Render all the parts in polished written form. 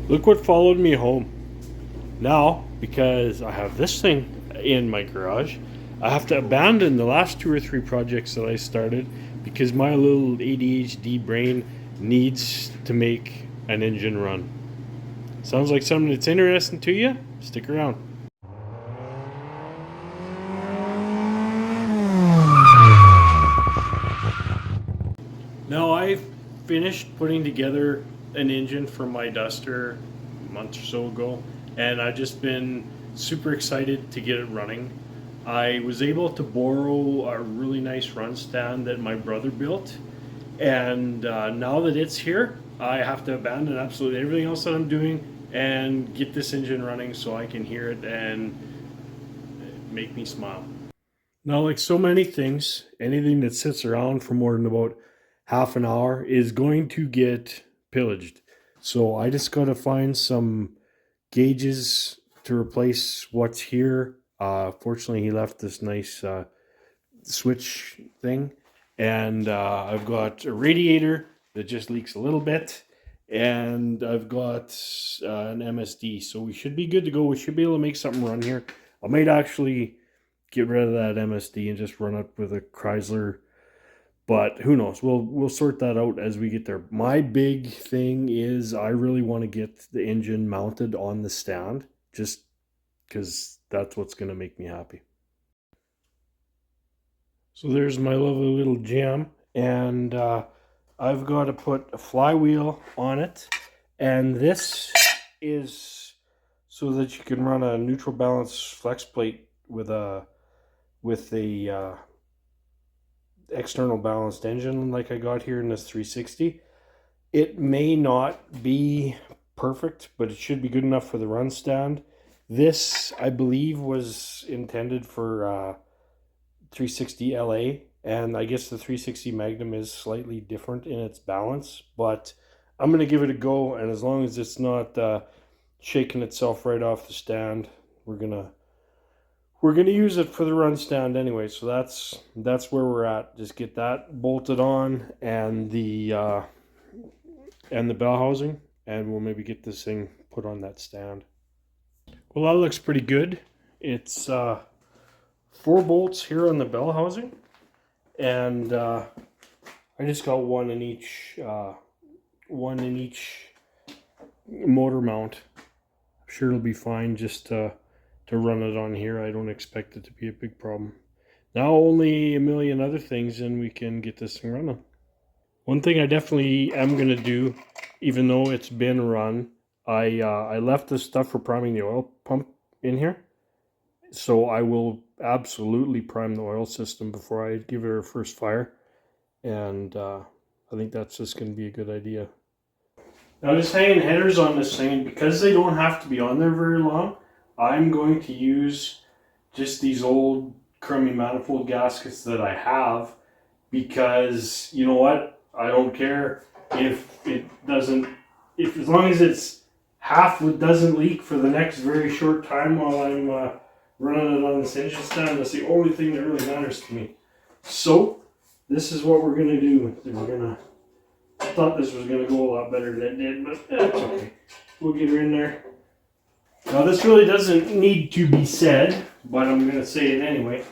Look what followed me home. Now, because I have this thing in my garage, I have to abandon the last 2 or 3 projects that I started because my little ADHD brain needs to make an engine run. Sounds like something that's interesting to you? Stick around. Now I've finished putting together an engine for my Duster a month or so ago, and I've just been super excited to get it running. I was able to borrow a really nice run stand that my brother built, and now that it's here, I have to abandon absolutely everything else that I'm doing and get this engine running so I can hear it and make me smile. Now, like so many things, anything that sits around for more than about half an hour is going to get pillaged. So I just got to find some gauges to replace what's here. Fortunately, he left this nice switch thing, and I've got a radiator that just leaks a little bit, and I've got an MSD. So we should be good to go. We should be able to make something run here. I might actually get rid of that MSD and just run it with a Chrysler, but who knows? We'll sort that out as we get there. My big thing is I really want to get the engine mounted on the stand, just because that's what's going to make me happy. So there's my lovely little jam, and I've got to put a flywheel on it, and this is so that you can run a neutral balance flex plate with a external balanced engine like I got here in this 360. It may not be perfect, but it should be good enough for the run stand. This, I believe, was intended for 360 LA, and I guess the 360 Magnum is slightly different in its balance, but I'm going to give it a go, and as long as it's not shaking itself right off the stand, we're gonna use it for the run stand anyway. So that's where we're at. Just get that bolted on, and the bell housing, and we'll maybe get this thing put on that stand. Well, that looks pretty good. It's 4 bolts here on the bell housing, and I just got one in each motor mount. I'm sure it'll be fine just to run it on here. I don't expect it to be a big problem. Now only a million other things and we can get this thing running. One thing I definitely am going to do, even though it's been run, I left this stuff for priming the oil pump in here. So I will absolutely prime the oil system before I give it a first fire. And I think that's just going to be a good idea. Now just hanging headers on this thing, because they don't have to be on there very long, I'm going to use just these old crummy manifold gaskets that I have, because you know what? I don't care if it doesn't, as long as it's half doesn't leak for the next very short time while I'm running it on this engine stand. That's the only thing that really matters to me. So this is what we're going to do. I thought this was going to go a lot better than it did, but that's okay. We'll get her in there. Now this really doesn't need to be said, but I'm going to say it anyway.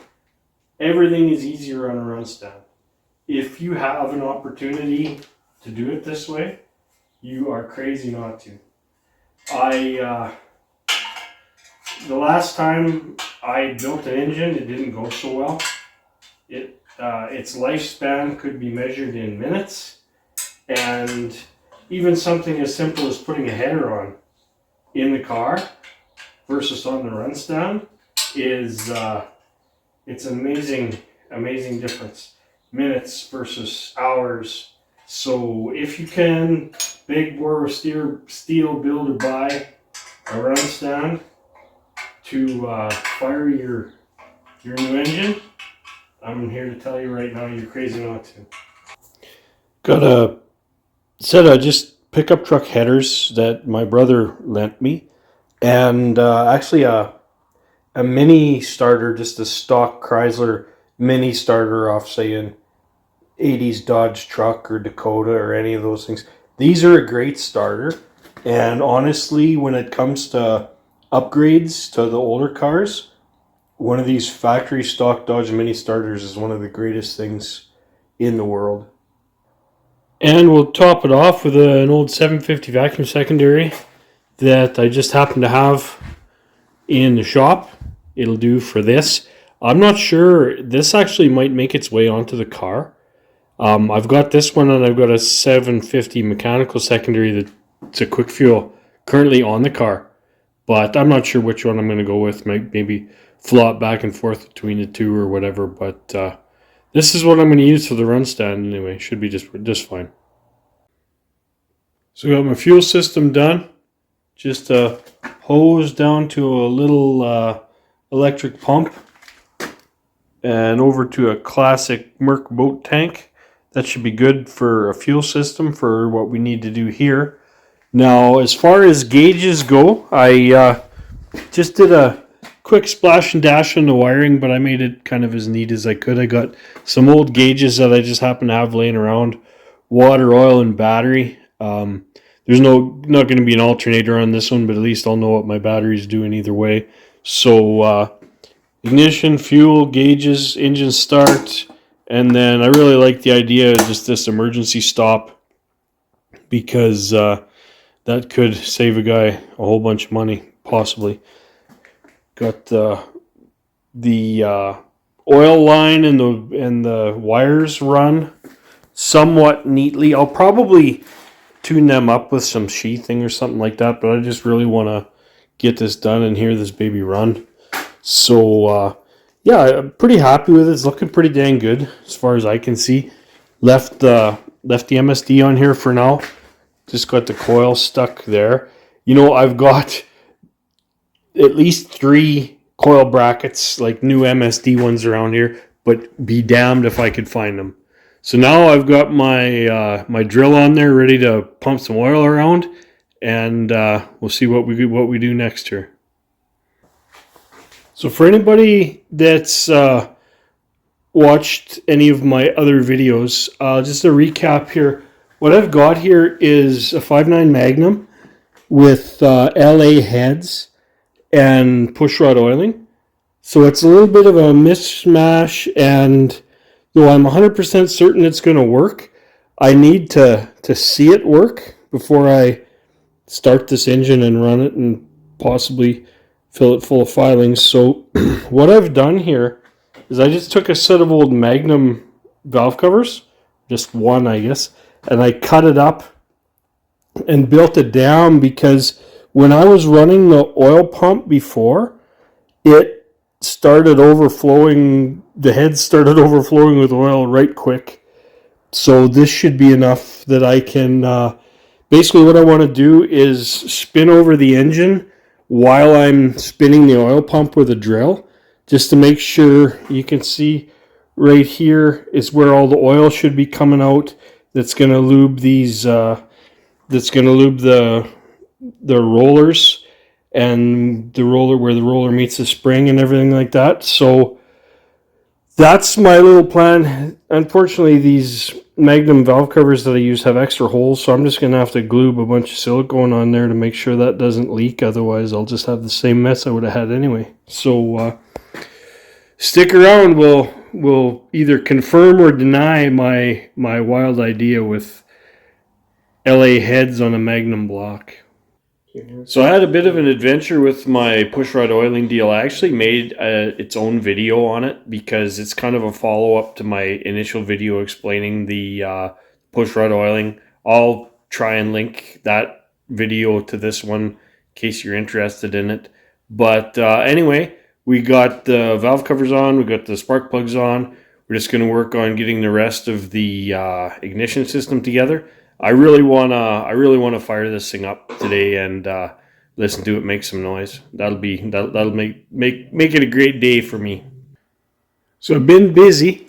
Everything is easier on a run stand. If you have an opportunity to do it this way, you are crazy not to. The last time I built an engine, it didn't go so well. Its lifespan could be measured in minutes, and even something as simple as putting a header on in the car versus on the run stand is it's an amazing difference. Minutes versus hours. So if you can, big bore steel build or buy a run stand to fire your new engine, I'm here to tell you right now, you're crazy not to. Got a set of just pickup truck headers that my brother lent me, and actually a mini starter, just a stock Chrysler mini starter off, say, an 80s Dodge truck or Dakota or any of those things. These are a great starter, And honestly, when it comes to upgrades to the older cars, one of these factory stock Dodge Mini starters is one of the greatest things in the world. And we'll top it off with an old 750 vacuum secondary that I just happen to have in the shop. It'll do for this. I'm not sure. This actually might make its way onto the car. I've got this one, and I've got a 750 mechanical secondary that's a quick fuel currently on the car. But I'm not sure which one I'm going to go with. Maybe flop back and forth between the two or whatever. But this is what I'm going to use for the run stand anyway. Should be just fine. So I got my fuel system done. Just a hose down to a little electric pump and over to a classic Merc boat tank. That should be good for a fuel system for what we need to do here. Now, as far as gauges go, I just did a quick splash and dash on the wiring, but I made it kind of as neat as I could. I got some old gauges that I just happen to have laying around, water, oil, and battery. There's not going to be an alternator on this one, but at least I'll know what my battery's doing either way. So ignition, fuel, gauges, engine start, and then I really like the idea of just this emergency stop because that could save a guy a whole bunch of money, possibly. Got the oil line and the wires run somewhat neatly. I'll probably tune them up with some sheathing or something like that, but I just really want to get this done and hear this baby run. So yeah, I'm pretty happy with it. It's looking pretty dang good as far as I can see. Left the MSD on here for now. Just got the coil stuck there. You know, I've got at least 3 coil brackets, like new MSD ones around here, but be damned if I could find them. So now I've got my my drill on there ready to pump some oil around, and we'll see what we do next here. So for anybody that's watched any of my other videos, just a recap here. What I've got here is a 5.9 Magnum with LA heads and pushrod oiling. So it's a little bit of a mishmash, and though I'm 100% certain it's going to work, I need to see it work before I start this engine and run it and possibly fill it full of filings. So what I've done here is I just took a set of old Magnum valve covers, just one I guess, and I cut it up and built it down because when I was running the oil pump before, it started overflowing, the head started overflowing with oil right quick. So this should be enough that I can, basically what I want to do is spin over the engine while I'm spinning the oil pump with a drill, just to make sure. You can see right here is where all the oil should be coming out. That's going to lube these, that's going to lube the rollers and the roller, where the roller meets the spring and everything like that. So that's my little plan. Unfortunately, these Magnum valve covers that I use have extra holes, so I'm just going to have to glue a bunch of silicone on there to make sure that doesn't leak. Otherwise, I'll just have the same mess I would have had anyway. So stick around. We'll either confirm or deny my wild idea with LA heads on a Magnum block. So I had a bit of an adventure with my pushrod oiling deal. I actually made its own video on it because it's kind of a follow-up to my initial video explaining the pushrod oiling. I'll try and link that video to this one in case you're interested in it. But anyway, we got the valve covers on, we got the spark plugs on. We're just going to work on getting the rest of the ignition system together. I really wanna fire this thing up today and listen to it make some noise. That'll make it a great day for me. So I've been busy.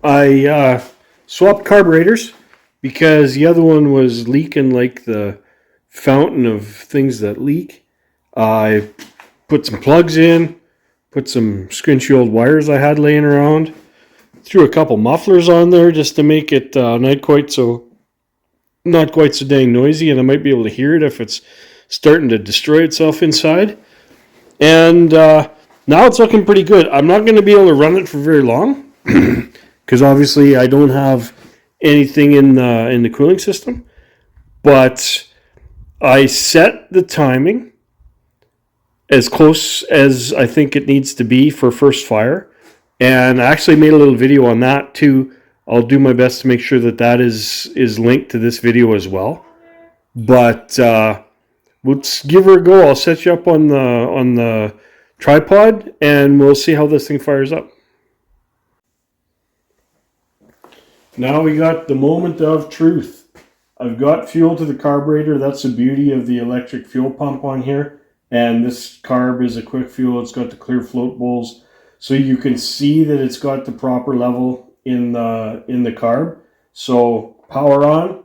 I swapped carburetors because the other one was leaking like the fountain of things that leak. I put some plugs in, put some squinchy old wires I had laying around, threw a couple mufflers on there just to make it not quite so not quite so dang noisy, and I might be able to hear it if it's starting to destroy itself inside. And now it's looking pretty good. I'm not going to be able to run it for very long because obviously I don't have anything in the cooling system. But I set the timing as close as I think it needs to be for first fire, and I actually made a little video on that too. I'll do my best to make sure that that is linked to this video as well. But let's give her a go. I'll set you up on the tripod, and we'll see how this thing fires up. Now we got the moment of truth. I've got fuel to the carburetor. That's the beauty of the electric fuel pump on here. And this carb is a quick fuel. It's got the clear float bowls, so you can see that it's got the proper level in the carb. So power on,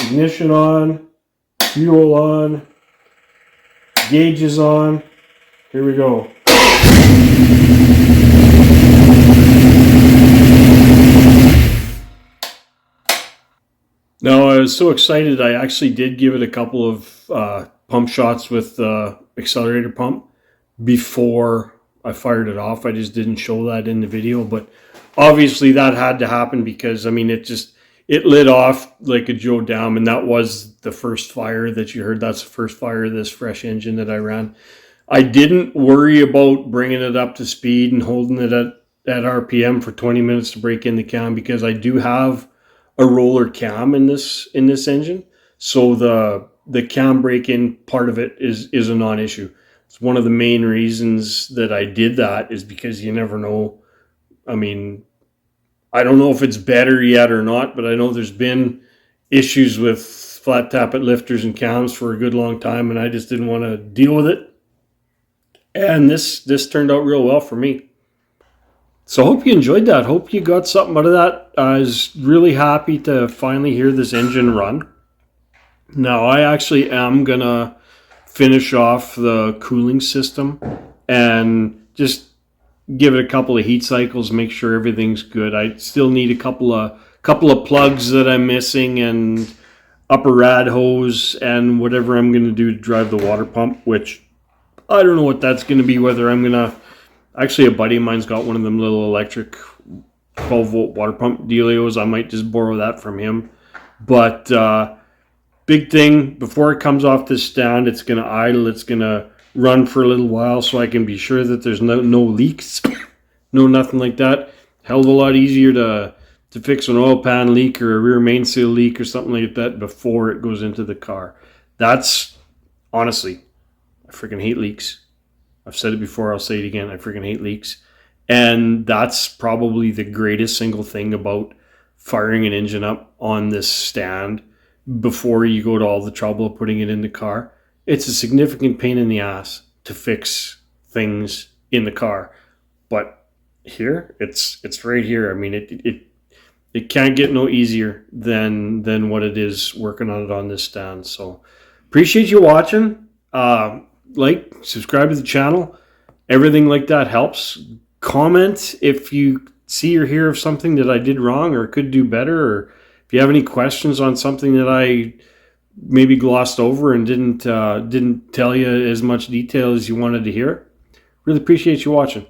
ignition on, fuel on, gauges on. Here we go. Now, I was so excited, I actually did give it a couple of pump shots with the accelerator pump before I fired it off. I just didn't show that in the video, but obviously that had to happen because, I mean, it lit off like a Joe Dam, and that was the first fire that you heard. That's the first fire of this fresh engine that I ran. I didn't worry about bringing it up to speed and holding it at RPM for 20 minutes to break in the cam because I do have a roller cam in this engine, so the cam break-in part of it is a non-issue. It's one of the main reasons that I did that is because you never know. I mean, I don't know if it's better yet or not, but I know there's been issues with flat tappet lifters and cams for a good long time, and I just didn't want to deal with it. And this turned out real well for me. So I hope you enjoyed that. Hope you got something out of that. I was really happy to finally hear this engine run. Now I actually am going to finish off the cooling system and just give it a couple of heat cycles, make sure everything's good. I still need a couple of plugs that I'm missing and upper rad hose and whatever I'm going to do to drive the water pump, which I don't know what that's going to be, whether I'm going to... Actually, a buddy of mine's got one of them little electric 12-volt water pump dealios. I might just borrow that from him. But big thing, before it comes off this stand, it's going to idle. It's going to run for a little while so I can be sure that there's no leaks, no nothing like that. Hell of a lot easier to fix an oil pan leak or a rear mainsail leak or something like that before it goes into the car. That's, honestly, I freaking hate leaks. I've said it before, I'll say it again. I freaking hate leaks. And that's probably the greatest single thing about firing an engine up on this stand before you go to all the trouble of putting it in the car. It's a significant pain in the ass to fix things in the car. But here, it's right here. I mean, it can't get no easier than what it is working on it on this stand. So appreciate you watching. Like, subscribe to the channel. Everything like that helps. Comment if you see or hear of something that I did wrong or could do better, or if you have any questions on something that I maybe glossed over and didn't tell you as much detail as you wanted to hear. Really appreciate you watching.